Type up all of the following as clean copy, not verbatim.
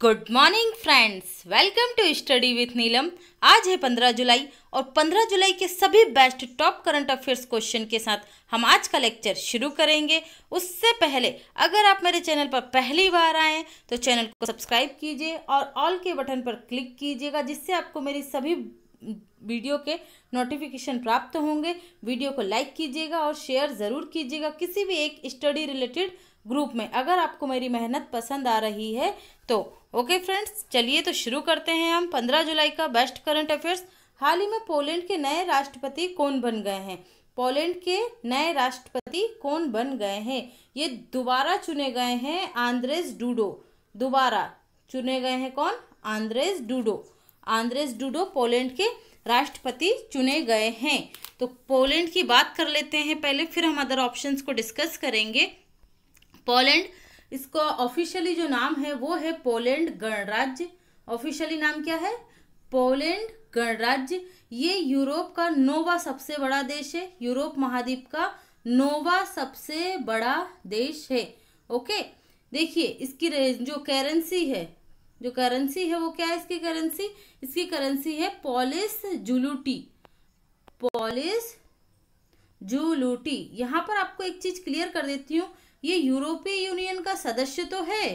Good morning friends, welcome to study with Neelam. आज है 15 जुलाई और 15 जुलाई के सभी best top current affairs question के साथ हम आज का लेक्चर शुरू करेंगे। उससे पहले अगर आप मेरे चैनल पर पहली बार आए हैं तो चैनल को सब्सक्राइब कीजिए और ऑल के बटन पर क्लिक कीजिएगा, जिससे आपको मेरी सभी वीडियो के नोटिफिकेशन प्राप्त होंगे। वीडियो को लाइक कीजिएगा और शेयर ज़रूर कीजिएगा किसी भी एक स्टडी रिलेटेड ग्रुप में, अगर आपको मेरी मेहनत पसंद आ रही है तो। ओके फ्रेंड्स, चलिए तो शुरू करते हैं हम 15 जुलाई का बेस्ट करंट अफेयर्स। हाल ही में पोलैंड के नए राष्ट्रपति कौन बन गए हैं? पोलैंड के नए राष्ट्रपति कौन बन गए हैं? ये दोबारा चुने गए हैं आंद्रेस डूडो। दोबारा चुने गए हैं कौन? आंद्रेस डूडो। आंद्रेस डूडो पोलैंड के राष्ट्रपति चुने गए हैं। तो पोलैंड की बात कर लेते हैं पहले, फिर हम अदर ऑप्शंस को डिस्कस करेंगे। पोलैंड, इसका ऑफिशियली जो नाम है वो है पोलैंड गणराज्य। ऑफिशियली नाम क्या है? पोलैंड गणराज्य। ये यूरोप का 9वां सबसे बड़ा देश है। यूरोप महाद्वीप का 9वां सबसे बड़ा देश है। ओके, देखिए इसकी जो करेंसी है वो क्या है? इसकी करेंसी है पोलिश जुलूटी। पोलिश जुलूटी। यहाँ पर आपको एक चीज क्लियर कर देती हूँ, ये यूरोपीय यूनियन का सदस्य तो है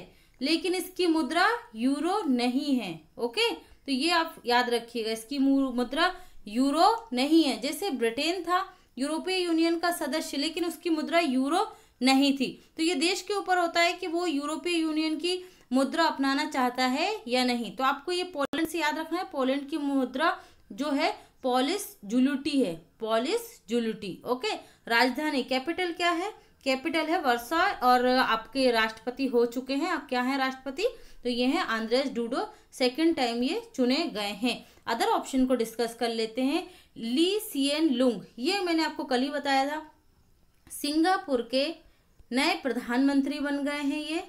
लेकिन इसकी मुद्रा यूरो नहीं है। ओके, तो ये आप याद रखिएगा, इसकी मुद्रा यूरो नहीं है। जैसे ब्रिटेन था यूरोपीय यूनियन का सदस्य लेकिन उसकी मुद्रा यूरो नहीं थी। तो ये देश के ऊपर होता है कि वो यूरोपीय यूनियन की मुद्रा अपनाना चाहता है या नहीं। तो आपको ये पोलैंड से याद रखना है, पोलैंड की मुद्रा जो है पोलिश जुलूटी है। पोलिश जुलूटी। ओके, राजधानी कैपिटल क्या है? कैपिटल है वर्सा। और आपके राष्ट्रपति हो चुके हैं, अब क्या है राष्ट्रपति? तो ये है आंद्रेस डूडो। सेकंड टाइम ये चुने गए हैं। अदर ऑप्शन को डिस्कस कर लेते हैं। ली सिएन लुंग, ये मैंने आपको कल ही बताया था, सिंगापुर के नए प्रधानमंत्री बन गए हैं ये।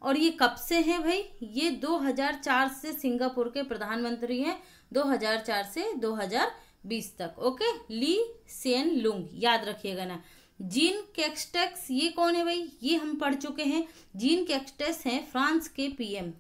और ये कब से हैं भाई? ये 2004 से सिंगापुर के प्रधानमंत्री हैं, 2004 से 2020 तक। ओके, ली सिएन लुंग याद रखिएगा ना। जीन कैस्टेक्स, ये कौन है भाई? ये हम पढ़ चुके हैं। जीन कैस्टेक्स हैं फ्रांस के पीएम।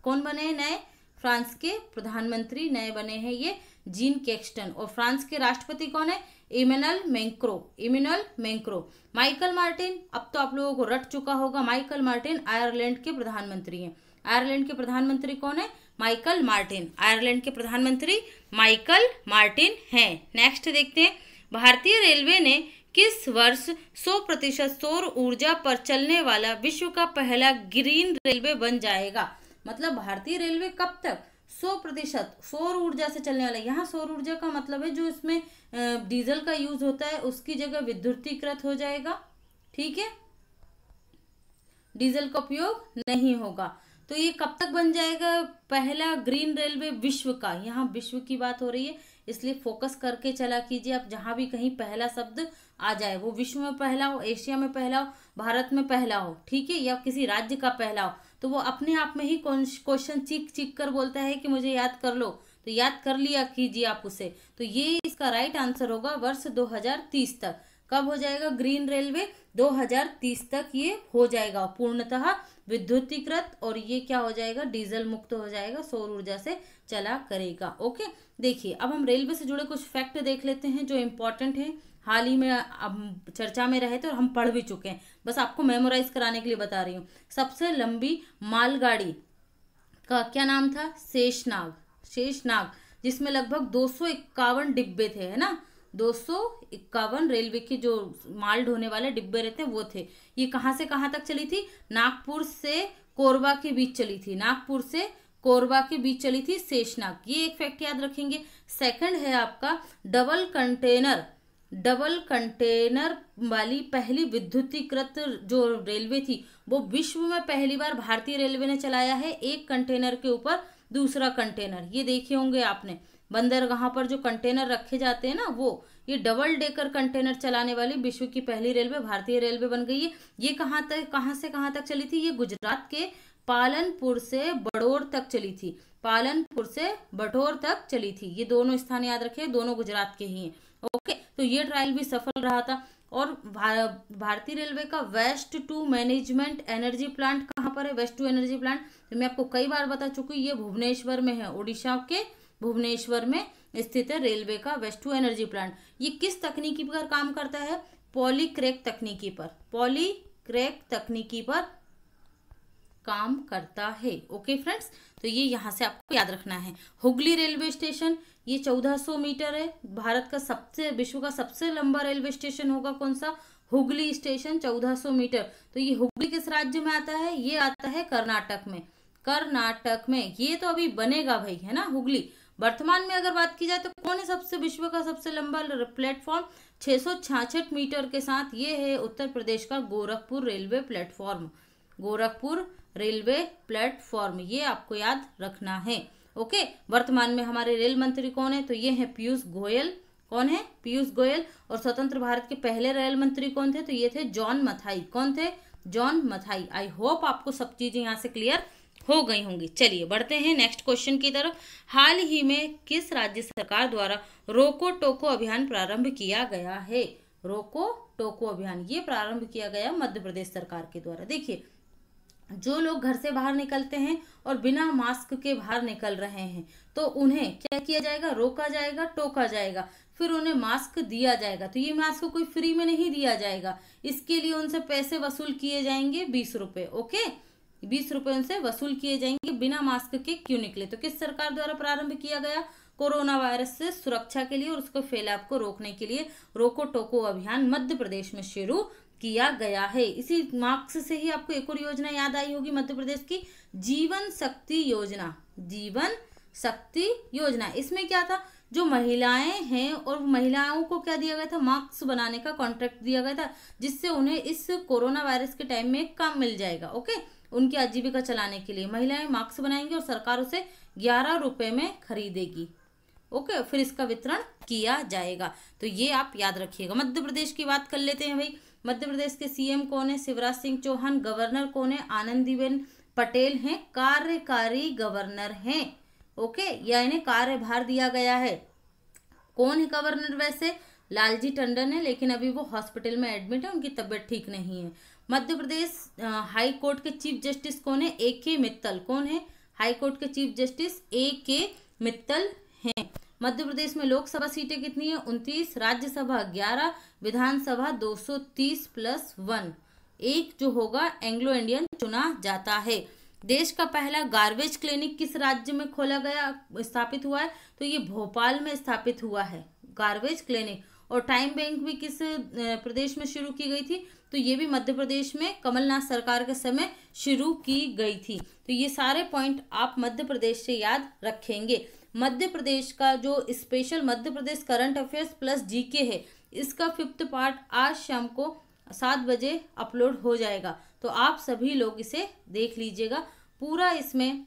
कौन बने हैं नए? फ्रांस के प्रधानमंत्री नए बने हैं ये जीन कैस्टन। और फ्रांस के राष्ट्रपति कौन है? Emmanuel Macron. Emmanuel Macron. Michael Martin, अब तो आप लोगों को रट चुका होगा, माइकल मार्टिन आयरलैंड के प्रधानमंत्री हैं। आयरलैंड के प्रधानमंत्री कौन है? Michael Martin. आयरलैंड के प्रधानमंत्री माइकल मार्टिन हैं। नेक्स्ट देखते हैं, भारतीय रेलवे ने किस वर्ष 100% सौर ऊर्जा पर चलने वाला विश्व का पहला ग्रीन रेलवे बन जाएगा? मतलब भारतीय रेलवे कब तक 100% सौर ऊर्जा से चलने वाला। यहाँ सौर ऊर्जा का मतलब है जो इसमें डीजल का यूज होता है उसकी जगह विद्युतीकृत हो जाएगा। ठीक है, डीजल का उपयोग नहीं होगा। तो ये कब तक बन जाएगा पहला ग्रीन रेलवे विश्व का? यहाँ विश्व की बात हो रही है इसलिए फोकस करके चला कीजिए। आप जहां भी कहीं पहला शब्द आ जाए वो विश्व में पहला हो, एशिया में पहला हो, भारत में पहला हो, ठीक है, या किसी राज्य का पहला हो, तो वो अपने आप में ही क्वेश्चन चीख कर बोलता है कि मुझे याद कर लो। तो याद कर लिया कीजिए आप उसे। तो ये इसका राइट आंसर होगा वर्ष 2030 तक। कब हो जाएगा ग्रीन रेलवे? 2030 तक ये हो जाएगा पूर्णतः विद्युतीकृत। और ये क्या हो जाएगा? डीजल मुक्त हो जाएगा, सौर ऊर्जा से चला करेगा। ओके, देखिए अब हम रेलवे से जुड़े कुछ फैक्ट देख लेते हैं जो इम्पोर्टेंट है, हाल ही में अब चर्चा में रहे थे और हम पढ़ भी चुके हैं, बस आपको मेमोराइज कराने के लिए बता रही हूँ। सबसे लंबी मालगाड़ी का क्या नाम था? शेषनाग। शेषनाग, जिसमें लगभग 251 डिब्बे थे, है ना? 251 रेलवे के जो माल ढोने वाले डिब्बे रहते हैं वो थे। ये कहाँ से कहाँ तक चली थी? नागपुर से कोरबा के बीच चली थी। नागपुर से कोरबा के बीच चली थी शेषनाग। ये एक फैक्ट याद रखेंगे। सेकंड है आपका डबल कंटेनर वाली पहली विद्युतीकृत जो रेलवे थी वो विश्व में पहली बार भारतीय रेलवे ने चलाया है। एक कंटेनर के ऊपर दूसरा कंटेनर, ये देखे होंगे आपने, बंदरगाह पर जो कंटेनर रखे जाते हैं ना वो, ये डबल डेकर कंटेनर चलाने वाली विश्व की पहली रेलवे भारतीय रेलवे बन गई है। ये कहाँ से कहाँ तक चली थी? ये गुजरात के पालनपुर से बड़ौर तक चली थी। पालनपुर से बटोर तक चली थी। ये दोनों स्थान याद रखे, दोनों गुजरात के ही हैं। ओके, तो ये ट्रायल भी सफल रहा था। और भारतीय रेलवे का waste to management energy plant कहाँ पर है वेस्ट टू एनर्जी प्लांट? तो मैं आपको कई बार बता चुकी हूँ, ये भुवनेश्वर में है, उड़ीसा के भुवनेश्वर में स्थित है रेलवे का वेस्ट टू एनर्जी प्लांट। ये किस तकनीकी पर काम करता है? पॉलीक्रैक तकनीकी पर, पॉलीक्रैक तकनीकी पर काम करता है। ओके फ्रेंड्स, तो ये यहाँ से आपको याद रखना है। हुगली रेलवे स्टेशन, ये 1400 मीटर है। भारत का विश्व का सबसे लंबा रेलवे स्टेशन होगा कौन सा? Hooghly station, 1400 metre. तो ये हुगली किस राज्य में आता है? ये आता है कर्नाटक में। कर्नाटक में ये तो अभी बनेगा भाई, है ना हुगली। वर्तमान में अगर बात की जाए तो कौन है विश्व का सबसे लंबा प्लेटफॉर्म? 666 मीटर के साथ ये है उत्तर प्रदेश का Gorakhpur railway platform. Gorakhpur railway platform, ये आपको याद रखना है। ओके, वर्तमान में हमारे रेल मंत्री कौन है? तो ये है पीयूष गोयल। कौन है? पीयूष गोयल। और स्वतंत्र भारत के पहले रेल मंत्री कौन थे? तो ये थे जॉन मथाई। कौन थे? जॉन मथाई। आई होप आपको सब चीजें यहाँ से क्लियर हो गई होंगी। चलिए बढ़ते हैं नेक्स्ट क्वेश्चन की तरफ। हाल ही में किस राज्य सरकार द्वारा रोको टोको अभियान प्रारंभ किया गया है? रोको टोको अभियान ये प्रारंभ किया गया मध्य प्रदेश सरकार के द्वारा। देखिए, जो लोग घर से बाहर निकलते हैं और बिना मास्क के बाहर निकल रहे हैं तो उन्हें क्या किया जाएगा? रोका जाएगा, टोका जाएगा, फिर उन्हें मास्क दिया जाएगा। तो ये मास्क कोई फ्री में नहीं दिया जाएगा, इसके लिए उनसे पैसे वसूल किए जाएंगे 20 रुपए। ओके, 20 रुपए उनसे वसूल किए जाएंगे। बिना मास्क के क्यों निकले? तो किस सरकार द्वारा प्रारंभ किया गया? कोरोना वायरस से सुरक्षा के लिए और उसको फैलाव को रोकने के लिए रोको टोको अभियान मध्य प्रदेश में शुरू किया गया है। इसी मार्क्स से ही आपको एक और योजना याद आई होगी मध्य प्रदेश की, जीवन शक्ति योजना। जीवन शक्ति योजना, इसमें क्या था? जो महिलाएं हैं और महिलाओं को क्या दिया गया था? मास्क बनाने का कॉन्ट्रैक्ट दिया गया था, जिससे उन्हें इस कोरोना वायरस के टाइम में काम मिल जाएगा। ओके, उनकी आजीविका चलाने के लिए महिलाएं मास्क बनाएंगी और सरकार उसे 11 रुपए में खरीदेगी। ओके, फिर इसका वितरण किया जाएगा। तो ये आप याद रखिएगा। मध्य प्रदेश की बात कर लेते हैं भाई। मध्य प्रदेश के सीएम कौन है? शिवराज सिंह चौहान। गवर्नर कौन है? आनंदीबेन पटेल हैं, कार्यकारी गवर्नर हैं। ओके, या इन्हें कार्यभार दिया गया है। कौन है गवर्नर? वैसे लालजी टंडन है, लेकिन अभी वो हॉस्पिटल में एडमिट है, उनकी तबीयत ठीक नहीं है। मध्य प्रदेश हाई कोर्ट के चीफ जस्टिस कौन है? AK मित्तल। कौन है? हाई कोर्ट के चीफ जस्टिस AK मित्तल हैं। मध्य प्रदेश में लोकसभा सीटें कितनी है? 29, राज्यसभा 11, विधानसभा 230 प्लस 1। एक जो होगा एंग्लो इंडियन चुना जाता है। देश का पहला गार्बेज क्लिनिक किस राज्य में खोला गया, स्थापित हुआ है? तो ये भोपाल में स्थापित हुआ है गार्बेज क्लिनिक। और टाइम बैंक भी किस प्रदेश में शुरू की गई थी? तो ये भी मध्य प्रदेश में कमलनाथ सरकार के समय शुरू की गई थी। तो ये सारे पॉइंट आप मध्य प्रदेश से याद रखेंगे। मध्य प्रदेश का जो special Madhya Pradesh current affairs plus GK है, इसका 5th पार्ट आज शाम को 7 बजे अपलोड हो जाएगा। तो आप सभी लोग इसे देख लीजिएगा। पूरा इसमें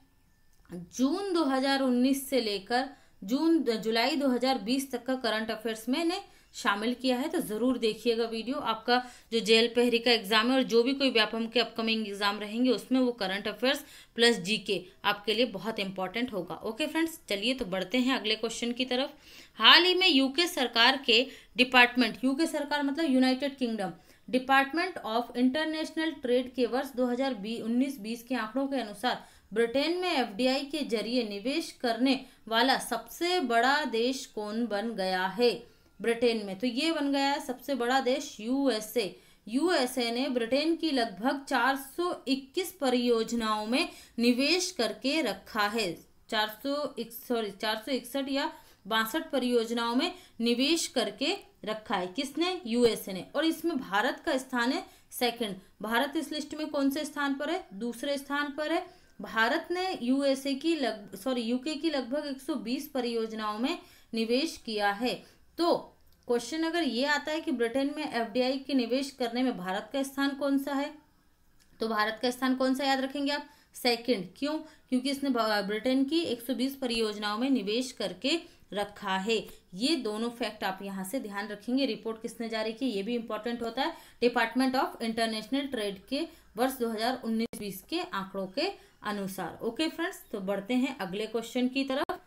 जून 2019 से लेकर जुलाई 2020 तक का करंट अफेयर्स मैंने शामिल किया है। तो जरूर देखिएगा वीडियो। आपका जो जेएल पहरी का एग्जाम है और जो भी कोई व्यापम के अपकमिंग एग्जाम रहेंगे उसमें वो करंट अफेयर्स प्लस जीके आपके लिए बहुत इंपॉर्टेंट होगा। ओके फ्रेंड्स, चलिए तो बढ़ते हैं अगले क्वेश्चन की तरफ। हाल ही में यूके सरकार के डिपार्टमेंट, यूके सरकार मतलब United kingdom, department of international trade के वर्ष 2019-20 के आंकड़ों के अनुसार ब्रिटेन में एफडीआई के जरिए निवेश करने वाला सबसे बड़ा देश कौन बन गया है? ब्रिटेन में तो ये बन गया है सबसे बड़ा देश यूएसए। यूएसए ने ब्रिटेन की लगभग 421 परियोजनाओं में निवेश करके रखा है। 461 या 62 परियोजनाओं में निवेश करके रखा है। किसने? यूएसए ने। और इसमें भारत का स्थान है सेकंड। भारत इस लिस्ट में कौन से स्थान पर है? दूसरे स्थान पर है। भारत ने यूके की लगभग 120 परियोजनाओं में निवेश किया है। तो क्वेश्चन अगर ये आता है कि ब्रिटेन में एफडीआई के निवेश करने में भारत का स्थान कौन सा है, तो भारत का स्थान कौन सा याद रखेंगे आप? सेकंड। क्यों? क्योंकि इसने ब्रिटेन की 120 परियोजनाओं में निवेश करके रखा है। ये दोनों फैक्ट आप यहाँ से ध्यान रखेंगे। रिपोर्ट किसने जारी की, ये भी इंपॉर्टेंट होता है। डिपार्टमेंट ऑफ इंटरनेशनल ट्रेड के वर्ष 2019-20 के आंकड़ों के अनुसार। ओके फ्रेंड्स, तो बढ़ते हैं अगले क्वेश्चन की तरफ।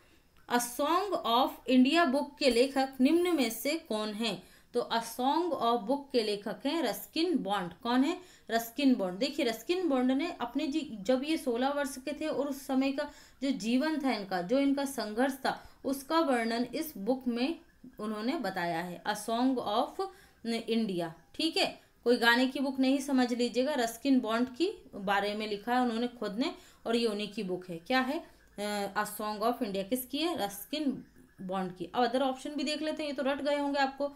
A song of India book के लेखक निम्न में से कौन है? तो अ सॉन्ग ऑफ बुक के लेखक हैं रस्किन बॉन्ड। कौन है? Ruskin bond. देखिए रस्किन बॉन्ड ने अपने जब ये 16 वर्ष के थे और उस समय का जो जीवन था इनका, जो इनका संघर्ष था, उसका वर्णन इस बुक में उन्होंने बताया है, अ सॉन्ग ऑफ इंडिया। ठीक है, कोई गाने की बुक नहीं समझ लीजिएगा, रस्किन बॉन्ड की बारे में लिखा है उन्होंने खुद ने, और ये उन्हीं की बुक है। क्या है? A song of India. किसकी है? रस्किन बॉन्ड की। अब अदर ऑप्शन भी देख लेते हैं, ये तो रट गए होंगे आपको।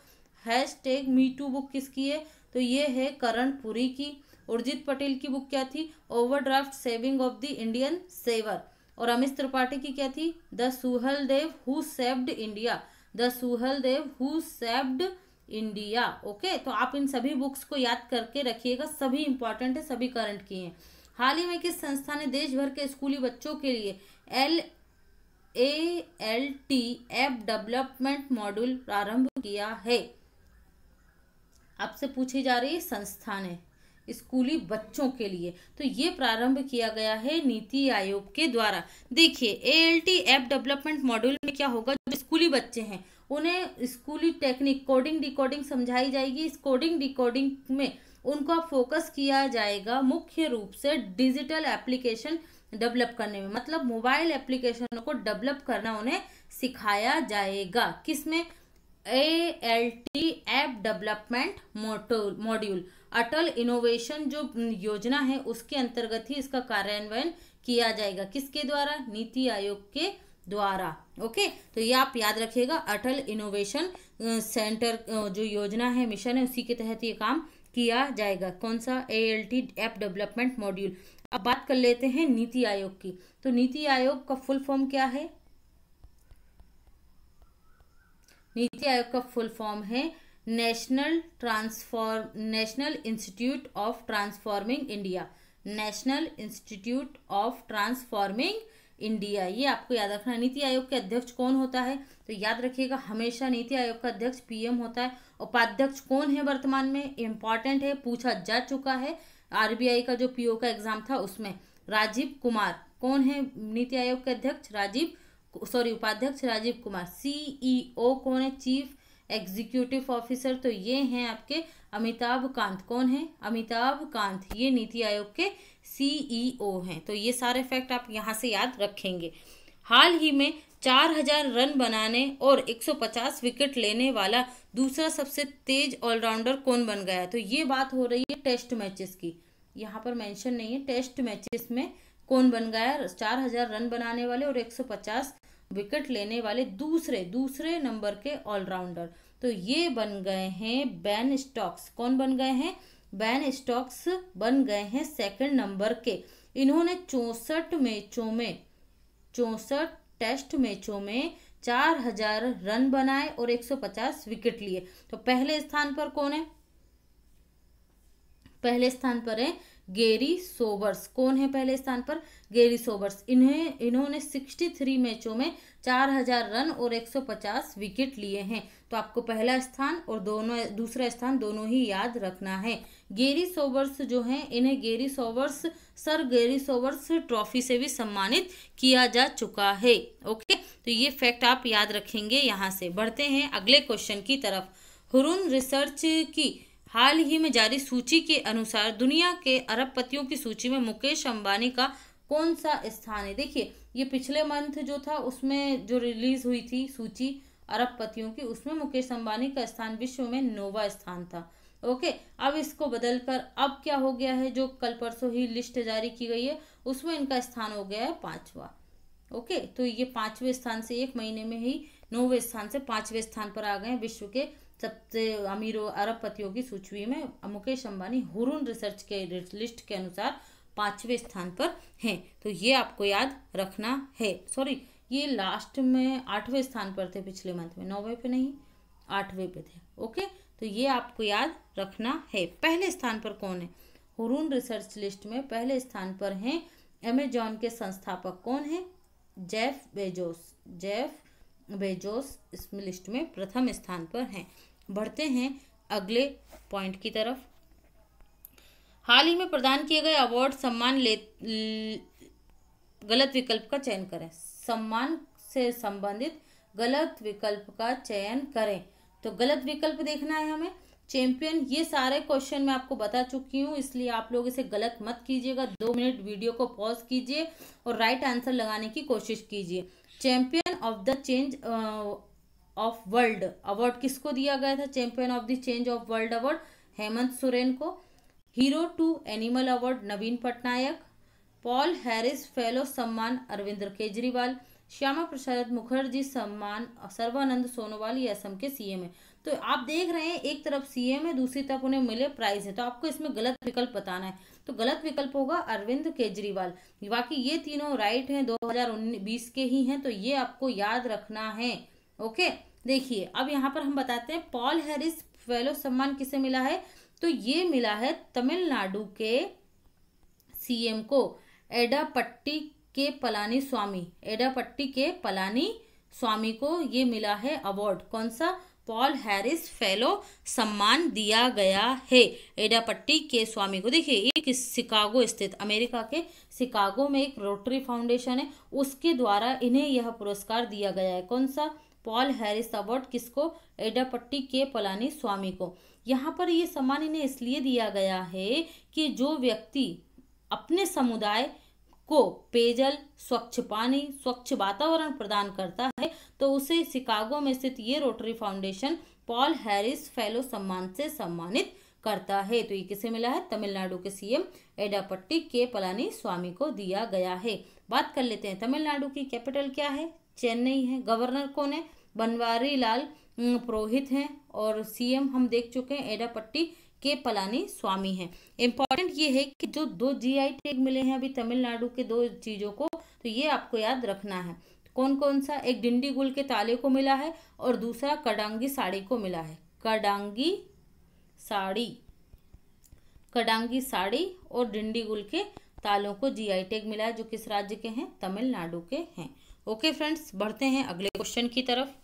हैशटैग मी टू बुक किसकी है? तो ये है करण पुरी की। उर्जित पटेल की बुक क्या थी? Overdraft saving of the Indian saver. और अमित त्रिपाठी की क्या थी? The Suheldev who saved India. The Suheldev who saved India. Okay, तो आप इन सभी बुक्स को याद करके रखिएगा, सभी इंपॉर्टेंट है, सभी करंट की हैं। हाल ही में किस संस्था ने देश भर के स्कूली बच्चों के लिए LALT ऐप डेवलपमेंट मॉड्यूल प्रारंभ किया है? आपसे पूछी जा रही है संस्था ने स्कूली बच्चों के लिए, तो ये प्रारंभ किया गया है नीति आयोग के द्वारा। देखिए ALT ऐप डेवलपमेंट मॉड्यूल में क्या होगा, जो स्कूली बच्चे हैं उन्हें स्कूली टेक्निक कोडिंग डिकोडिंग समझाई जाएगी। इस कोडिंग डिकोडिंग में उनका फोकस किया जाएगा मुख्य रूप से डिजिटल एप्लीकेशन डेवलप करने में, मतलब मोबाइल एप्लीकेशन को डेवलप करना उन्हें सिखाया जाएगा। किसमें? ALT ऐप डेवलपमेंट मॉड्यूल, अटल इनोवेशन जो योजना है उसके अंतर्गत ही इसका कार्यान्वयन किया जाएगा। किसके द्वारा? नीति आयोग के द्वारा। ओके, तो ये आप याद रखिएगा, अटल इनोवेशन सेंटर जो योजना है, मिशन है, उसी के तहत ये काम किया जाएगा। कौन सा? ALT app development module. अब बात कर लेते हैं नीति आयोग की। तो नीति आयोग का फुल फॉर्म क्या है? नीति आयोग का फुल फॉर्म है national institute of transforming India. National institute of transforming India, ये आपको याद रखना। नीति आयोग के अध्यक्ष कौन होता है? तो याद रखिएगा, हमेशा नीति आयोग का अध्यक्ष PM होता है। उपाध्यक्ष कौन है वर्तमान में? इंपॉर्टेंट है, पूछा जा चुका है। RBI का जो PO का एग्जाम था उसमें राजीव कुमार। कौन है नीति आयोग के अध्यक्ष? उपाध्यक्ष राजीव कुमार। CEO कौन है? चीफ एग्जीक्यूटिव ऑफिसर, तो ये हैं आपके अमिताभ कांत। कौन है? अमिताभ कांत, ये नीति आयोग के CEO हैं। तो ये सारे फैक्ट आप यहाँ से याद रखेंगे। हाल ही में 4000 रन बनाने और 150 विकेट लेने वाला दूसरा सबसे तेज ऑलराउंडर कौन बन गया है? तो ये बात हो रही है टेस्ट मैचेस की, यहाँ पर मेंशन नहीं है। टेस्ट मैचेस में कौन बन गया है? 4000 रन बनाने वाले और 150 विकेट लेने वाले दूसरे नंबर के ऑलराउंडर, तो ये बन गए हैं बेन स्टोक्स। कौन बन गए हैं? बेन स्टोक्स बन गए हैं सेकंड नंबर के। इन्होंने 64 टेस्ट मैचों में 4000 रन बनाए और 150 विकेट लिए। तो पहले स्थान पर कौन है? पहले स्थान पर है गैरी सोबर्स। कौन है पहले स्थान पर? Garry Sobers. इन्होंने 63 मैचों में 4000 रन और 150 विकेट लिए हैं। तो आपको पहला स्थान और दूसरा स्थान दोनों ही याद रखना है। गैरी सोबर्स जो हैं, इन्हें सर गैरी सोबर्स ट्रॉफी से भी सम्मानित किया जा चुका है। ओके, तो ये फैक्ट आप याद रखेंगे। यहाँ से बढ़ते हैं अगले क्वेश्चन की तरफ। हुरून रिसर्च की हाल ही में जारी सूची के अनुसार दुनिया के अरबपतियों की सूची में मुकेश अंबानी का कौन सा स्थान है? देखिए ये पिछले मंथ जो था उसमें जो रिलीज हुई थी सूची अरबपतियों की, उसमें मुकेश अंबानी का स्थान विश्व में 9वां स्थान था। ओके, अब इसको बदलकर अब क्या हो गया है, जो कल परसों ही लिस्ट जारी की गई है उसमें इनका स्थान हो गया है 5वां। ओके, तो ये 5वें स्थान से 1 महीने में ही 9वें स्थान से 5वें स्थान पर आ गए। विश्व के सबसे अमीर अरबपतियों की सूची में मुकेश अंबानी हुरून रिसर्च के लिस्ट के अनुसार 5वें स्थान पर हैं। तो ये आपको याद रखना है। सॉरी, ये लास्ट में 8वें स्थान पर थे पिछले मंथ में, 9वें पे नहीं 8वें पे थे। ओके, तो ये आपको याद रखना है। पहले स्थान पर कौन है? हुरून रिसर्च लिस्ट में पहले स्थान पर हैं अमेजॉन के संस्थापक। कौन है? जेफ बेजोस इस लिस्ट में प्रथम स्थान पर हैं। बढ़ते हैं अगले पॉइंट की तरफ। हाल ही में प्रदान किए गए अवार्ड सम्मान गलत विकल्प का चयन करें। सम्मान से संबंधित गलत विकल्प का चयन करें। तो गलत विकल्प देखना है हमें। चैंपियन, ये सारे क्वेश्चन मैं आपको बता चुकी हूँ, इसलिए आप लोग इसे गलत मत कीजिएगा। 2 मिनट वीडियो को पॉज कीजिए और राइट आंसर लगाने की कोशिश कीजिए। Champion of the change of world award किसको दिया गया था? Champion of the change of world award Hemant Soren को। Hero to animal award Naveen Patnaik. Paul Harris fellow सम्मान अरविंद केजरीवाल। श्यामा प्रसाद मुखर्जी सम्मान सर्बानंद सोनोवाल, ये असम के सीएम है। तो आप देख रहे हैं एक तरफ सीएम है, दूसरी तरफ उन्हें मिले प्राइज है, तो आपको इसमें गलत विकल्प बताना है। तो गलत विकल्प होगा अरविंद केजरीवाल। बाकी ये तीनों राइट हैं, 2020 के ही हैं, तो ये आपको याद रखना है। ओके, देखिए अब यहाँ पर हम बताते हैं पॉल हैरिस फेलो सम्मान किसे मिला है। तो ये मिला है तमिलनाडु के सीएम को, एडापट्टी के पलानी स्वामी। एडापट्टी के पलानी स्वामी को ये मिला है अवार्ड। कौन सा? पॉल हैरिस फेलो सम्मान दिया गया है एडापट्टी के स्वामी को। देखिए एक शिकागो स्थित, अमेरिका के शिकागो में एक रोटरी फाउंडेशन है, उसके द्वारा इन्हें यह पुरस्कार दिया गया है। कौन सा? पॉल हैरिस अवार्ड किसको? एडापट्टी के पलानी स्वामी को। यहाँ पर ये सम्मान इन्हें इसलिए दिया गया है कि जो व्यक्ति अपने समुदाय को पेयजल, स्वच्छ पानी, स्वच्छ वातावरण प्रदान करता है, तो उसे शिकागो में स्थित ये rotary foundation Paul Harris fellow सम्मान से सम्मानित करता है। तो ये किसे मिला है? तमिलनाडु के सीएम एडापट्टी के पलानी स्वामी को दिया गया है। बात कर लेते हैं तमिलनाडु की कैपिटल क्या है? चेन्नई है। गवर्नर कौन है? बनवारी लाल पुरोहित हैं। और सीएम हम देख चुके हैं एडापट्टी के पलानी स्वामी हैं। इंपॉर्टेंट ये है कि जो 2 जीआई टैग मिले हैं अभी तमिलनाडु के 2 चीजों को, तो ये आपको याद रखना है। कौन कौन सा? एक डिंडी गुल के ताले को मिला है और दूसरा कडांगी साड़ी को मिला है। कडांगी साड़ी और डिंडी गुल के तालों को जीआई टैग मिला है, जो किस राज्य के हैं? तमिलनाडु के हैं। ओके फ्रेंड्स, बढ़ते हैं अगले क्वेश्चन की तरफ।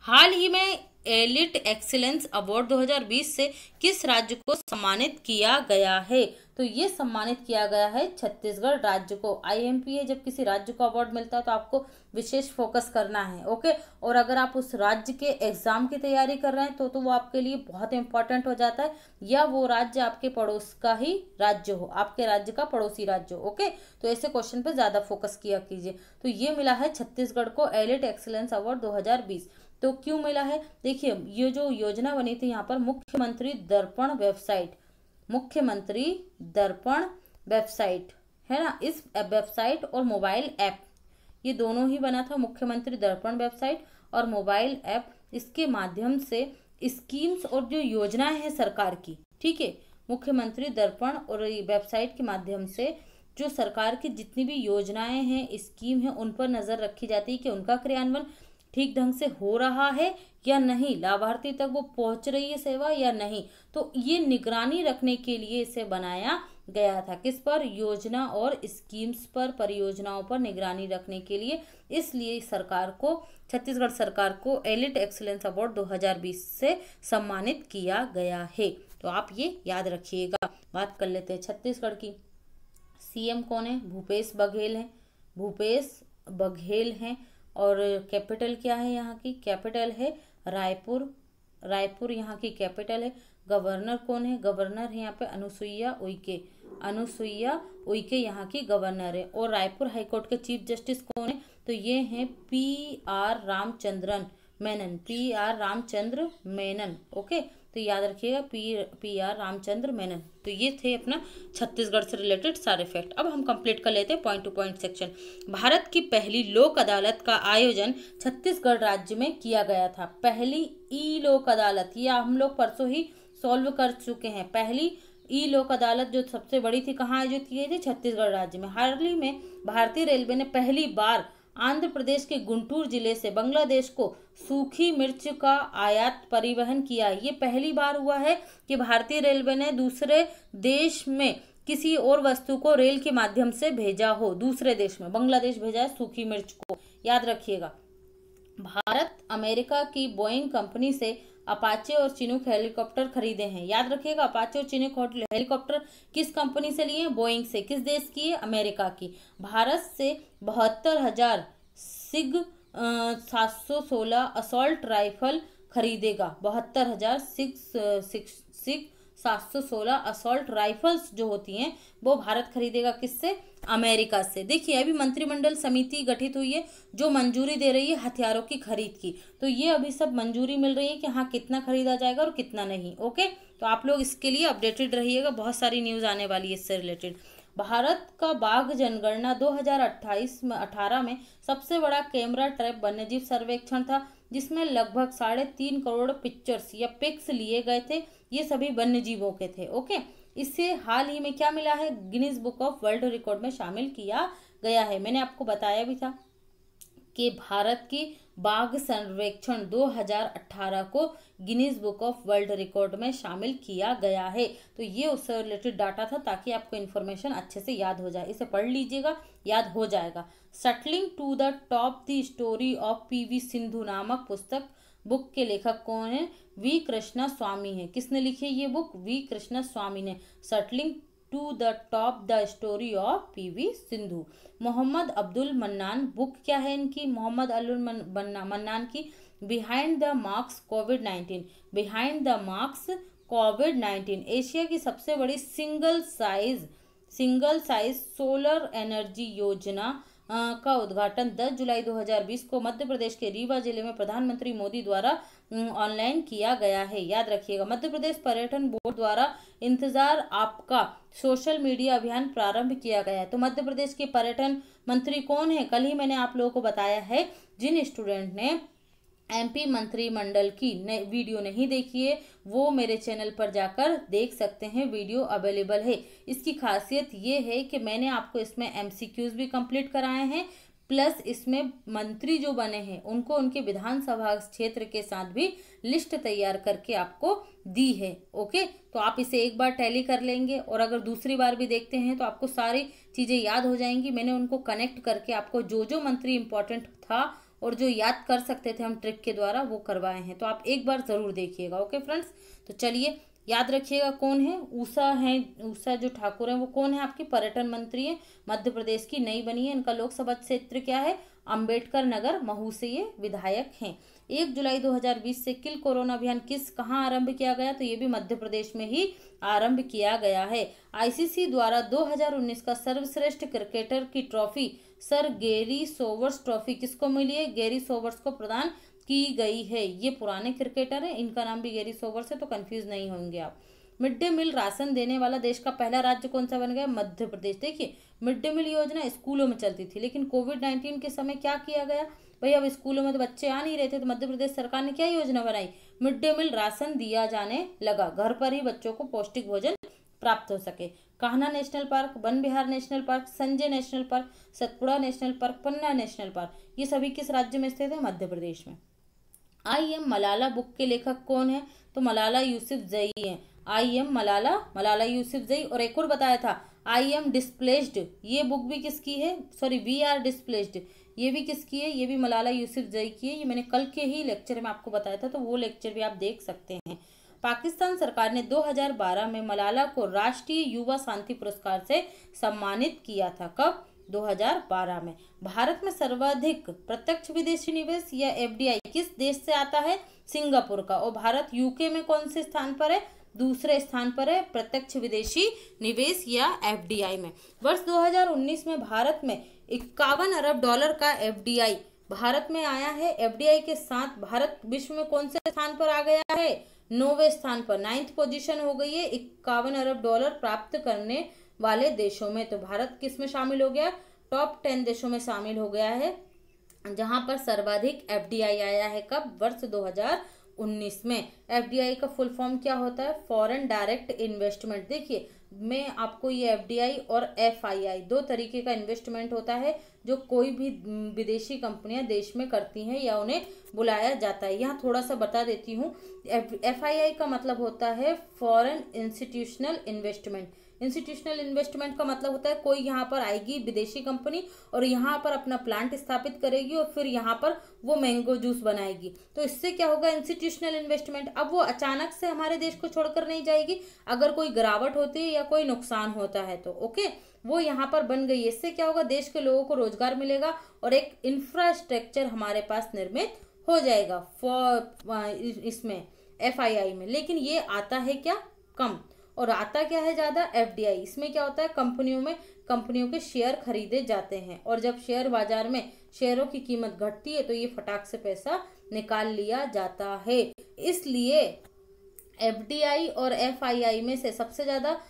हाल ही में एलिट एक्सीलेंस अवार्ड 2020 से किस राज्य को सम्मानित किया गया है? तो ये सम्मानित किया गया है छत्तीसगढ़ राज्य को। आईएमपी है, जब किसी राज्य को अवार्ड मिलता है तो आपको विशेष फोकस करना है। ओके, और अगर आप उस राज्य के एग्जाम की तैयारी कर रहे हैं तो वो आपके लिए बहुत इंपॉर्टेंट हो जाता है, या वो राज्य आपके पड़ोस का ही राज्य हो, आपके राज्य का पड़ोसी राज्य हो। ओके, तो ऐसे क्वेश्चन पर ज्यादा फोकस किया कीजिए। तो ये मिला है छत्तीसगढ़ को एलिट एक्सीलेंस अवार्ड 2020। तो क्यों मिला है? देखिए ये जो योजना बनी थी यहाँ पर मुख्यमंत्री दर्पण वेबसाइट है ना, इस वेबसाइट और मोबाइल ऐप, ये दोनों ही बना था। मुख्यमंत्री दर्पण वेबसाइट और मोबाइल ऐप, इसके माध्यम से स्कीम्स और जो योजनाएं हैं सरकार की, ठीक है, मुख्यमंत्री दर्पण और वेबसाइट के माध्यम से जो सरकार की जितनी भी योजनाएं हैं, स्कीम है, उन पर नजर रखी जाती है कि उनका क्रियान्वयन ठीक ढंग से हो रहा है या नहीं, लाभार्थी तक वो पहुंच रही है सेवा या नहीं। तो ये निगरानी रखने के लिए इसे बनाया गया था। किस पर? योजना और स्कीम्स पर, परियोजनाओं पर निगरानी रखने के लिए। इसलिए सरकार को, छत्तीसगढ़ सरकार को एलिट एक्सीलेंस अवार्ड 2020 से सम्मानित किया गया है। तो आप ये याद रखिएगा। बात कर लेते हैं छत्तीसगढ़ की। सीएम कौन है? भूपेश बघेल हैं। और कैपिटल क्या है यहाँ की? कैपिटल है रायपुर यहाँ की कैपिटल है। गवर्नर कौन है? गवर्नर है यहाँ पे अनुसुईया उइके यहाँ की गवर्नर है। और रायपुर हाईकोर्ट के चीफ जस्टिस कौन है? तो ये हैं पी.आर. रामचंद्र मेनन। ओके, तो याद रखिएगा पी.आर. रामचंद्र मेनन। तो ये थे अपना छत्तीसगढ़ से रिलेटेड सारे फैक्ट। अब हम कंप्लीट कर लेते हैं point two point section. Bharat की पहली लोक अदालत का आयोजन छत्तीसगढ़ राज्य में किया गया था। पहली ई लोक अदालत, ये हम लोग परसों ही सॉल्व कर चुके हैं। पहली ई लोक अदालत जो सबसे बड़ी थी, कहाँ आयोजित की गई थी? छत्तीसगढ़ राज्य में। हाल ही में भारतीय रेलवे ने पहली बार आंध्र प्रदेश के गुंटूर जिले से बांग्लादेश को सूखी मिर्च का आयात परिवहन किया। ये पहली बार हुआ है कि भारतीय रेलवे ने दूसरे देश में किसी और वस्तु को रेल के माध्यम से भेजा हो। दूसरे देश में बांग्लादेश भेजा है सूखी मिर्च को, याद रखिएगा। भारत अमेरिका की बोइंग कंपनी से अपाचे और चिनूक हेलीकॉप्टर खरीदे हैं। याद रखिएगा, अपाचे और चिनूक हेलीकॉप्टर किस कंपनी से लिए हैं? बोइंग से। किस देश की है? अमेरिका की। भारत से 72,000 सिग 716 असॉल्ट राइफल खरीदेगा। 716 असॉल्ट राइफल्स जो होती हैं वो भारत खरीदेगा किससे? अमेरिका से। देखिए अभी मंत्रिमंडल समिति गठित हुई है जो मंजूरी दे रही है हथियारों की खरीद की। तो ये अभी सब मंजूरी मिल रही है कि हाँ कितना खरीदा जाएगा और कितना नहीं। ओके, तो आप लोग इसके लिए अपडेटेड रहिएगा, बहुत सारी न्यूज़ आने वाली है इससे रिलेटेड। भारत का बाघ जनगणना 2018 में सबसे बड़ा कैमरा ट्रैप वन्यजीव सर्वेक्षण था, जिसमें लगभग 3.5 करोड़ पिक्चर्स या पिक्स लिए गए थे। ये सभी वन्यजीवों के थे। ओके, इससे हाल ही में क्या मिला है? Guinness book of world record में शामिल किया गया है। मैंने आपको बताया भी था कि भारत की बाघ सर्वेक्षण 2018 को Guinness book of world record में शामिल किया गया है। तो ये उससे रिलेटेड डाटा था, ताकि आपको इन्फॉर्मेशन अच्छे से याद हो जाए। इसे पढ़ लीजिएगा, याद हो जाएगा। Shuttling to the top the story of PV Sindhu नामक बुक के लेखक कौन है? वी कृष्णा स्वामी है। किसने लिखी है ये बुक? वी कृष्णा स्वामी ने। Shuttling to the top the story of PV Sindhu. Mohammad Abdul Mannan book क्या है इनकी? मोहम्मद अब्दुल मन्नान की बिहाइंड द मार्क्स कोविड-19। बिहाइंड द मार्क्स कोविड-19 एशिया की सबसे बड़ी सिंगल साइज सोलर एनर्जी योजना का उद्घाटन 10 जुलाई 2020 को मध्य प्रदेश के रीवा जिले में प्रधानमंत्री मोदी द्वारा ऑनलाइन किया गया है। याद रखिएगा, मध्य प्रदेश पर्यटन बोर्ड द्वारा इंतजार आपका सोशल मीडिया अभियान प्रारंभ किया गया है। तो मध्य प्रदेश के पर्यटन मंत्री कौन है? कल ही मैंने आप लोगों को बताया है। जिन स्टूडेंट ने एमपी मंत्रिमंडल की वीडियो नहीं देखी है वो मेरे चैनल पर जाकर देख सकते हैं, वीडियो अवेलेबल है। इसकी खासियत ये है कि मैंने आपको इसमें एमसीक्यूज भी कंप्लीट कराए हैं, प्लस इसमें मंत्री जो बने हैं उनको उनके विधानसभा क्षेत्र के साथ भी लिस्ट तैयार करके आपको दी है। ओके, तो आप इसे एक बार टैली कर लेंगे और अगर दूसरी बार भी देखते हैं तो आपको सारी चीज़ें याद हो जाएंगी। मैंने उनको कनेक्ट करके आपको जो मंत्री इंपॉर्टेंट था और जो याद कर सकते थे हम ट्रिक के द्वारा वो करवाए हैं। तो आप एक बार ज़रूर देखिएगा। ओके फ्रेंड्स, तो चलिए याद रखिएगा कौन है? उषा जो ठाकुर है वो कौन है? आपकी पर्यटन मंत्री है, मध्य प्रदेश की नई बनी है। इनका लोकसभा क्षेत्र क्या है? अंबेडकर नगर, महू से ये विधायक हैं। 1 जुलाई 2020 से किल कोरोना अभियान कहाँ आरंभ किया गया? तो ये भी मध्य प्रदेश में ही आरंभ किया गया है। आईसीसी द्वारा 2019 का सर्वश्रेष्ठ क्रिकेटर की trophy sir Garry Sobers trophy किसको मिली है? गैरी सोबर्स को प्रदान की गई है। ये पुराने क्रिकेटर हैं, इनका नाम भी गैरी सोबर्स है, तो कंफ्यूज नहीं होंगे आप। मिड डे मील राशन देने वाला देश का पहला राज्य कौन सा बन गया? मध्य प्रदेश। देखिए मिड डे मील योजना स्कूलों में चलती थी, लेकिन कोविड-19 के समय क्या किया गया भाई? अब स्कूलों में तो बच्चे आ नहीं रहे थे, तो मध्य प्रदेश सरकार ने क्या योजना बनाई? मिड डे मील राशन दिया जाने लगा, घर पर ही बच्चों को पौष्टिक भोजन प्राप्त हो सके। Kanha National Park, Van Vihar National Park, Sanjay National Park, Satpura National Park, Panna National Park, ये सभी किस राज्य में स्थित है? मध्य प्रदेश में। आई एम मलाला बुक के लेखक कौन है? तो मलाला यूसुफजई है। I am Malala Yousafzai. और एक और बताया था आई एम डिस्प्लेस्ड, ये बुक भी किसकी है? सॉरी, वी आर डिस्प्लेस्ड, ये भी किसकी है? ये भी मलाला यूसुफजई की है। ये मैंने कल के ही लेक्चर में आपको बताया था, तो वो लेक्चर भी आप देख सकते हैं। पाकिस्तान सरकार ने 2012 में मलाला को राष्ट्रीय युवा शांति पुरस्कार से सम्मानित किया था। कब? 2012 में। भारत में सर्वाधिक प्रत्यक्ष विदेशी निवेश या एफडीआई किस देश से आता है? सिंगापुर का। और भारत यूके में कौन से स्थान पर है? दूसरे स्थान पर है प्रत्यक्ष विदेशी निवेश या एफडीआई में। वर्ष 2019 में भारत में 51 अरब डॉलर का एफडीआई भारत में आया है। एफडीआई के साथ भारत विश्व में कौन से स्थान पर आ गया है? 9वें स्थान पर, 9th पोजीशन हो गई है 51 अरब डॉलर प्राप्त करने वाले देशों में। तो भारत किस में शामिल हो गया? टॉप 10 देशों में शामिल हो गया है, जहां पर सर्वाधिक एफडीआई आया है। कब? वर्ष 2019 में। एफडीआई का फुल फॉर्म क्या होता है? Foreign direct investment. देखिए मैं आपको ये एफडीआई और एफआईआई दो तरीके का इन्वेस्टमेंट होता है जो कोई भी विदेशी कंपनियां देश में करती हैं या उन्हें बुलाया जाता है। यहाँ थोड़ा सा बता देती हूँ। एफआईआई का मतलब होता है foreign institutional investment. Institutional investment का मतलब होता है कोई यहाँ पर आएगी विदेशी कंपनी और यहाँ पर अपना प्लांट स्थापित करेगी और फिर यहाँ पर वो मैंगो जूस बनाएगी। तो इससे क्या होगा? Institutional investment. अब वो अचानक से हमारे देश को छोड़कर नहीं जाएगी, अगर कोई गिरावट होती है या कोई नुकसान होता है तो ओके, वो यहाँ पर बन गई। इससे क्या होगा? देश के लोगों को रोजगार मिलेगा और एक इंफ्रास्ट्रक्चर हमारे पास निर्मित हो जाएगा इसमें FII में, लेकिन ये आता है क्या, कम। और आता क्या है ज्यादा, FDI। इसमें क्या होता है, कंपनियों के शेयर खरीदे जाते हैं, और जब शेयर बाजार में शेयरों की कीमत घटती है तो ये फटाक से पैसा निकाल लिया जाता है। इसलिए FDI और FII में से सबसे ज्यादा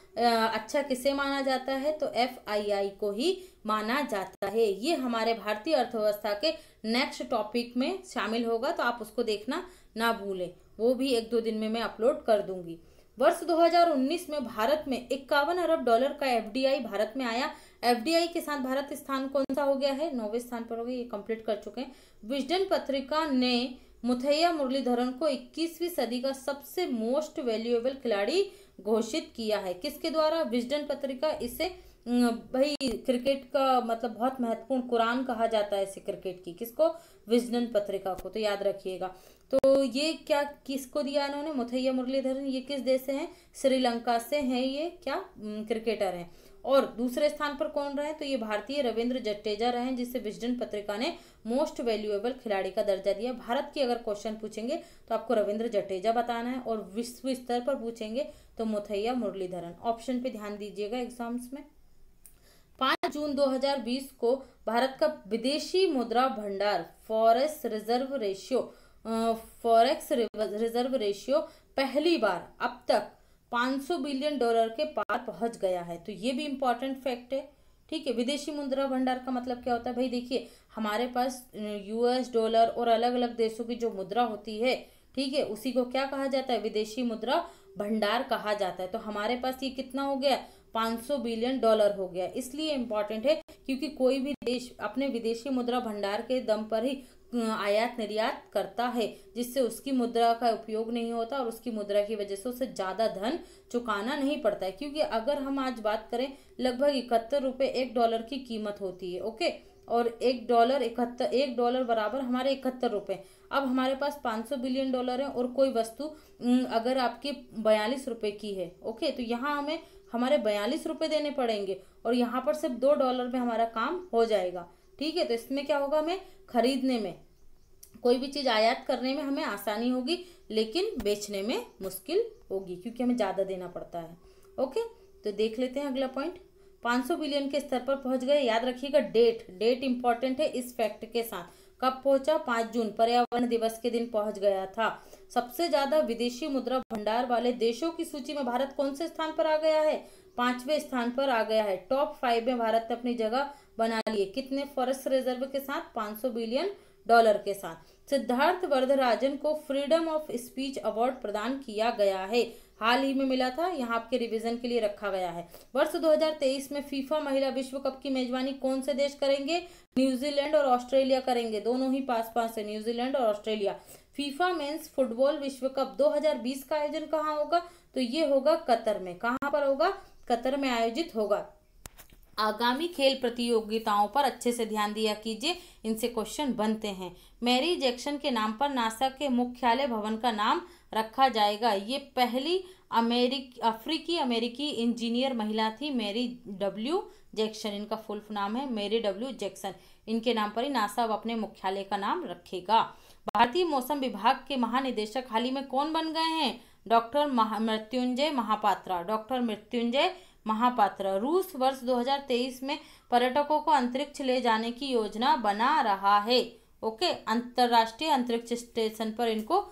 अच्छा किसे माना जाता है, तो FII को ही माना जाता है। ये हमारे भारतीय अर्थव्यवस्था के नेक्स्ट टॉपिक में शामिल होगा, तो आप उसको देखना ना भूलें, वो भी 1-2 दिन में मैं अपलोड कर दूंगी। वर्ष 2019 में भारत में 51 अरब डॉलर का FDI भारत में आया। FDI के साथ भारत स्थान कौन सा हो गया है, 9वें स्थान पर हो गया, ये कंप्लीट कर चुके हैं। विजडन पत्रिका ने मुथैया मुरलीधरन को 21वीं सदी का सबसे मोस्ट वैल्यूएबल खिलाड़ी घोषित किया है। किसके द्वारा, विजडन पत्रिका। इसे भाई क्रिकेट का मतलब बहुत महत्वपूर्ण कुरान कहा जाता है इसे, क्रिकेट की, किसको, विजडन पत्रिका को, तो याद रखिएगा। तो ये क्या किसको दिया इन्होंने, मुथैया मुरलीधरन। ये किस देश से हैं, श्रीलंका से हैं, ये क्या क्रिकेटर हैं। और दूसरे स्थान पर कौन रहे, तो ये भारतीय रविंद्र जडेजा रहे, जिसे विजडन पत्रिका ने मोस्ट वैल्यूएबल खिलाड़ी का दर्जा दिया। भारत की अगर क्वेश्चन पूछेंगे तो आपको रविंद्र जडेजा बताना है, और विश्व स्तर पर पूछेंगे तो मुथैया मुरलीधरन। ऑप्शन पे ध्यान दीजिएगा एग्जाम्स में। 5 जून 2020 को भारत का विदेशी मुद्रा भंडार फॉरेक्स रिजर्व रेशियो पहली बार अब तक 500 बिलियन डॉलर के पार पहुंच गया है। तो ये भी इंपॉर्टेंट फैक्ट है, ठीक है। विदेशी मुद्रा भंडार का मतलब क्या होता है भाई, देखिए हमारे पास US डॉलर और अलग अलग देशों की जो मुद्रा होती है, ठीक है, उसी को क्या कहा जाता है, विदेशी मुद्रा भंडार कहा जाता है। तो हमारे पास ये कितना हो गया, 500 बिलियन डॉलर हो गया। इसलिए इम्पोर्टेंट है क्योंकि कोई भी देश अपने विदेशी मुद्रा भंडार के दम पर ही आयात निर्यात करता है, जिससे उसकी मुद्रा का उपयोग नहीं होता और उसकी मुद्रा की वजह से उसे ज्यादा धन चुकाना नहीं पड़ता है। क्योंकि अगर हम आज बात करें, लगभग 71 रुपए $1 की कीमत होती है, ओके, और $1 $1 बराबर हमारे 71 रुपए। अब हमारे पास 500 बिलियन डॉलर है और कोई वस्तु अगर आपकी 42 रुपए की है, ओके, तो यहाँ हमारे 42 रुपए देने पड़ेंगे और यहाँ पर सिर्फ $2 में हमारा काम हो जाएगा, ठीक है। तो इसमें क्या होगा, हमें खरीदने में, कोई भी चीज आयात करने में हमें आसानी होगी, लेकिन बेचने में मुश्किल होगी क्योंकि हमें ज्यादा देना पड़ता है, ओके। तो देख लेते हैं अगला पॉइंट। 500 बिलियन के स्तर पर पहुंच गए। याद रखिएगा डेट इंपॉर्टेंट है इस फैक्ट के साथ। कब पहुंचा, 5 जून, पर्यावरण दिवस के दिन पहुंच गया था। सबसे ज्यादा विदेशी मुद्रा भंडार वाले देशों की सूची में भारत कौन से स्थान पर आ गया है, 5वें स्थान पर आ गया है। टॉप 5 में भारत ने अपनी जगह बना ली है। कितने, फॉरेस्ट रिजर्व के साथ, 500 बिलियन डॉलर के साथ। सिद्धार्थ वरदराजन को फ्रीडम ऑफ स्पीच अवार्ड प्रदान किया गया है, हाल ही में मिला था, यहाँ आपके रिवीजन के लिए रखा गया है। वर्ष 2023 में फीफा महिला विश्व कप की मेजबानी कौन से देश करेंगे, न्यूजीलैंड और ऑस्ट्रेलिया करेंगे, दोनों ही पास पास है, न्यूजीलैंड और ऑस्ट्रेलिया। फीफा मेंस फुटबॉल विश्व कप 2020 का आयोजन कहाँ होगा, तो ये होगा कतर में। कहाँ पर होगा, कतर में आयोजित होगा। आगामी खेल प्रतियोगिताओं पर अच्छे से ध्यान दिया कीजिए, इनसे क्वेश्चन बनते हैं। मैरी जैक्सन के नाम पर नासा के मुख्यालय भवन का नाम रखा जाएगा। ये पहली अफ्रीकी अमेरिकी इंजीनियर महिला थी, मैरी W जैक्सन, इनका फुल नाम है मैरी W जैक्सन। इनके नाम पर ही नासा अब अपने मुख्यालय का नाम रखेगा। भारतीय मौसम विभाग के महानिदेशक हाल ही में कौन बन गए हैं, डॉक्टर मृत्युंजय महापात्रा। रूस वर्ष 2023 में पर्यटकों को अंतरिक्ष ले जाने की योजना बना रहा है, ओके। अंतरराष्ट्रीय अंतरिक्ष स्टेशन पर इनको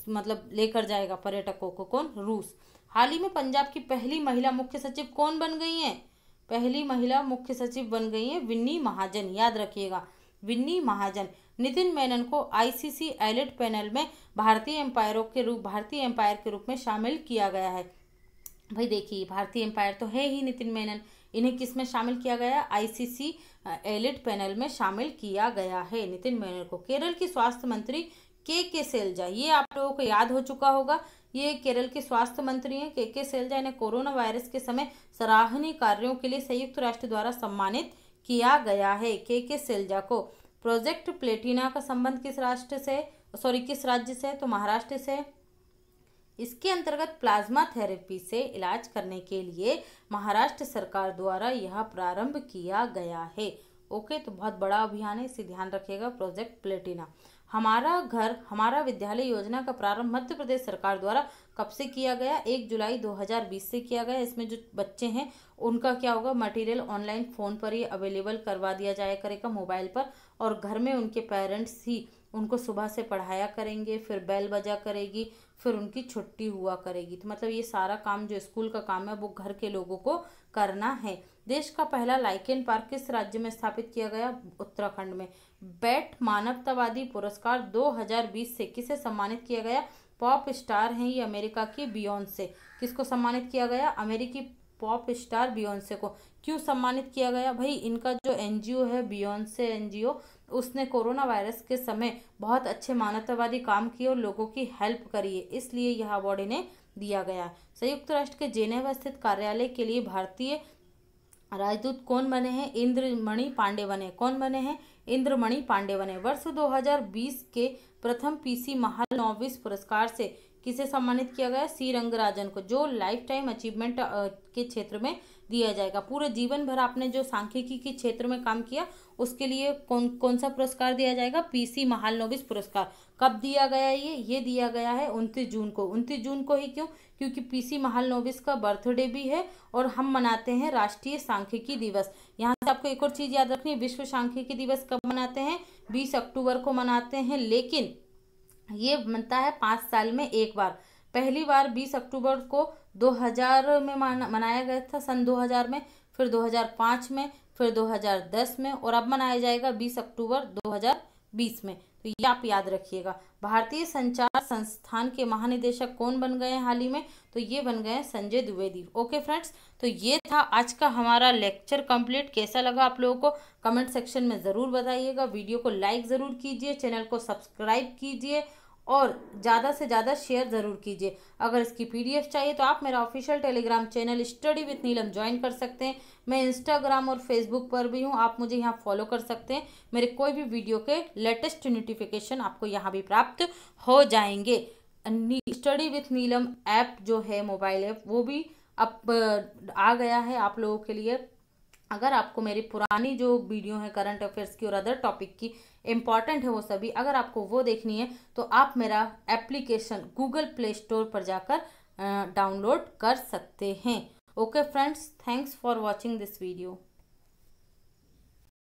मतलब लेकर जाएगा पर्यटकों को, कौन, रूस। हाल ही में पंजाब की पहली महिला मुख्य सचिव कौन बन गई हैं, पहली महिला मुख्य सचिव बन गई हैं विन्नी महाजन, याद रखिएगा, विन्नी महाजन। नितिन मेनन को ICC एलिट पैनल में भारतीय एम्पायर के रूप में शामिल किया गया है। भाई देखिए, भारतीय एम्पायर तो है ही नितिन मेनन, इन्हें किस में शामिल किया गया, ICC एलिट पैनल में शामिल किया गया है नितिन मेनन को। केरल की स्वास्थ्य मंत्री के सैलजा, ये आप लोगों को याद हो चुका होगा, ये केरल के स्वास्थ्य मंत्री हैं के सैलजा। इन्हें कोरोना वायरस के समय सराहनीय कार्यों के लिए संयुक्त राष्ट्र द्वारा सम्मानित किया गया है के सैलजा को। प्रोजेक्ट प्लेटिना का संबंध किस राज्य से, तो महाराष्ट्र से। इसके अंतर्गत प्लाज्मा थेरेपी से इलाज करने के लिए महाराष्ट्र सरकार द्वारा यह प्रारंभ किया गया है, ओके। तो बहुत बड़ा अभियान है, इसे ध्यान रखिएगा, प्रोजेक्ट प्लेटिना। हमारा घर हमारा विद्यालय योजना का प्रारंभ मध्य प्रदेश सरकार द्वारा कब से किया गया? 1 जुलाई 2020 से किया गया। इसमें जो बच्चे हैं उनका क्या होगा, मटेरियल ऑनलाइन फ़ोन पर ही अवेलेबल करवा दिया जाया करेगा, मोबाइल पर, और घर में उनके पेरेंट्स ही उनको सुबह से पढ़ाया करेंगे, फिर बेल बजा करेगी, फिर उनकी छुट्टी हुआ करेगी। तो मतलब ये सारा काम जो स्कूल का काम है वो घर के लोगों को करना है। देश का पहला लाइकेन पार्क किस राज्य में स्थापित किया गया? उत्तराखंड में। बेट मानवतावादी पुरस्कार 2020 से किसे सम्मानित किया गया? पॉप स्टार हैं ये अमेरिका की बियोंसे। किसको सम्मानित किया गया? अमेरिकी पॉप स्टार बियोंसे को। क्यों सम्मानित किया गया भाई? इनका जो एनजीओ है बियोंसे एनजीओ, उसने कोरोना वायरस के समय बहुत अच्छे मानवतावादी काम किए और लोगों की हेल्प करी है, इसलिए यह अवार्ड इन्हें दिया गया। संयुक्त राष्ट्र के जेनेवा स्थित कार्यालय के लिए भारतीय राजदूत कौन बने हैं? इंद्रमणि पांडे बने। कौन बने हैं? इंद्रमणि पांडे बने। वर्ष 2020 के प्रथम पीसी महालनोबिस पुरस्कार से किसे सम्मानित किया गया? सी रंगराजन को, जो लाइफ टाइम अचीवमेंट के क्षेत्र में दिया जाएगा। पूरे जीवन भर आपने जो सांख्यिकी के क्षेत्र में काम किया उसके लिए कौन सा पुरस्कार दिया जाएगा? पीसी महालनोबिस पुरस्कार। कब दिया गया ये दिया गया है 29 जून को। 29 जून को ही क्यों? क्योंकि पीसी महालनोबिस का बर्थडे भी है और हम मनाते हैं राष्ट्रीय सांख्यिकी दिवस। यहाँ से आपको एक और चीज याद रखनी है, विश्व सांख्यिकी दिवस कब मनाते हैं? 20 अक्टूबर को मनाते हैं, लेकिन ये बनता है 5 साल में एक बार। पहली बार 20 अक्टूबर को 2000 में मनाया गया था, सन 2000 में, फिर 2005 में, फिर 2010 में, और अब मनाया जाएगा 20 अक्टूबर 2020 में। तो ये आप याद रखिएगा। भारतीय संचार संस्थान के महानिदेशक कौन बन गए हैं हाल ही में? तो ये बन गए हैं संजय द्विवेदी। ओके फ्रेंड्स, तो ये था आज का हमारा लेक्चर कंप्लीट। कैसा लगा आप लोगों को कमेंट सेक्शन में ज़रूर बताइएगा। वीडियो को लाइक ज़रूर कीजिए, चैनल को सब्सक्राइब कीजिए और ज़्यादा से ज़्यादा शेयर ज़रूर कीजिए। अगर इसकी पीडीएफ चाहिए तो आप मेरा official Telegram channel study with Neelam join कर सकते हैं। मैं इंस्टाग्राम और फेसबुक पर भी हूँ, आप मुझे यहाँ फॉलो कर सकते हैं। मेरे कोई भी वीडियो के लेटेस्ट नोटिफिकेशन आपको यहाँ भी प्राप्त हो जाएंगे। स्टडी विथ नीलम ऐप जो है, मोबाइल ऐप, वो भी अब आ गया है आप लोगों के लिए। अगर आपको मेरी पुरानी जो वीडियो है करंट अफेयर्स की और अदर टॉपिक की इम्पॉर्टेंट है वो सभी, अगर आपको वो देखनी है तो आप मेरा एप्लीकेशन गूगल प्ले स्टोर पर जाकर डाउनलोड कर सकते हैं। Okay friends, thanks for watching this video.